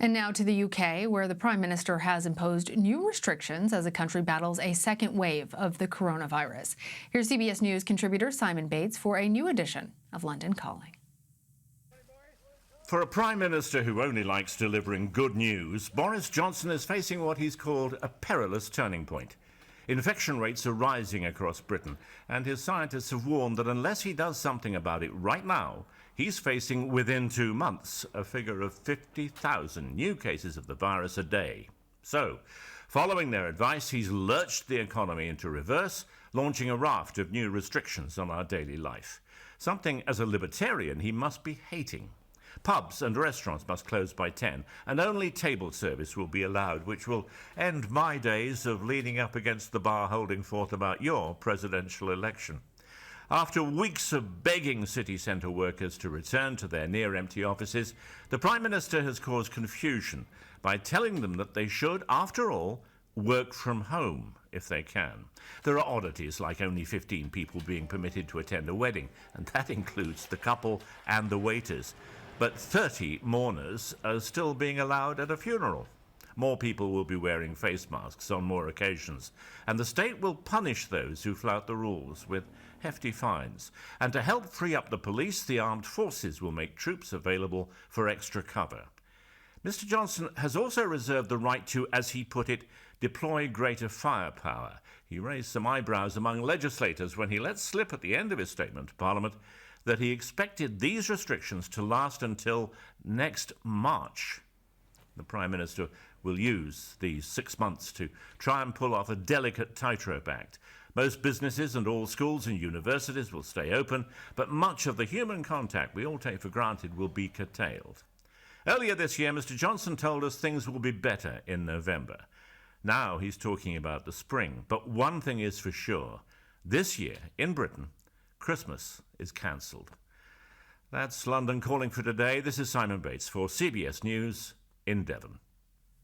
And now to the UK, where the Prime Minister has imposed new restrictions as the country battles a second wave of the coronavirus. Here's CBS News contributor Simon Bates for a new edition of London Calling. For a Prime Minister who only likes delivering good news, Boris Johnson is facing what he's called a perilous turning point. Infection rates are rising across Britain, and his scientists have warned that unless he does something about it right now, he's facing, within 2 months, a figure of 50,000 new cases of the virus a day. So, following their advice, he's lurched the economy into reverse, launching a raft of new restrictions on our daily life. Something, as a libertarian, he must be hating. Pubs and restaurants must close by 10, and only table service will be allowed, which will end my days of leaning up against the bar holding forth about your presidential election. After weeks of begging city centre workers to return to their near-empty offices, the Prime Minister has caused confusion by telling them that they should, after all, work from home if they can. There are oddities like only 15 people being permitted to attend a wedding, and that includes the couple and the waiters. But 30 mourners are still being allowed at a funeral. More people will be wearing face masks on more occasions, and the state will punish those who flout the rules with hefty fines. And to help free up the police, the armed forces will make troops available for extra cover. Mr. Johnson has also reserved the right to, as he put it, deploy greater firepower. He raised some eyebrows among legislators when he let slip at the end of his statement to Parliament that he expected these restrictions to last until next March. The Prime Minister will use these 6 months to try and pull off a delicate tightrope act. Most businesses and all schools and universities will stay open, but much of the human contact we all take for granted will be curtailed. Earlier this year, Mr. Johnson told us things will be better in November. Now he's talking about the spring. But one thing is for sure. This year, in Britain, Christmas is cancelled. That's London Calling for today. This is Simon Bates for CBS News in Devon.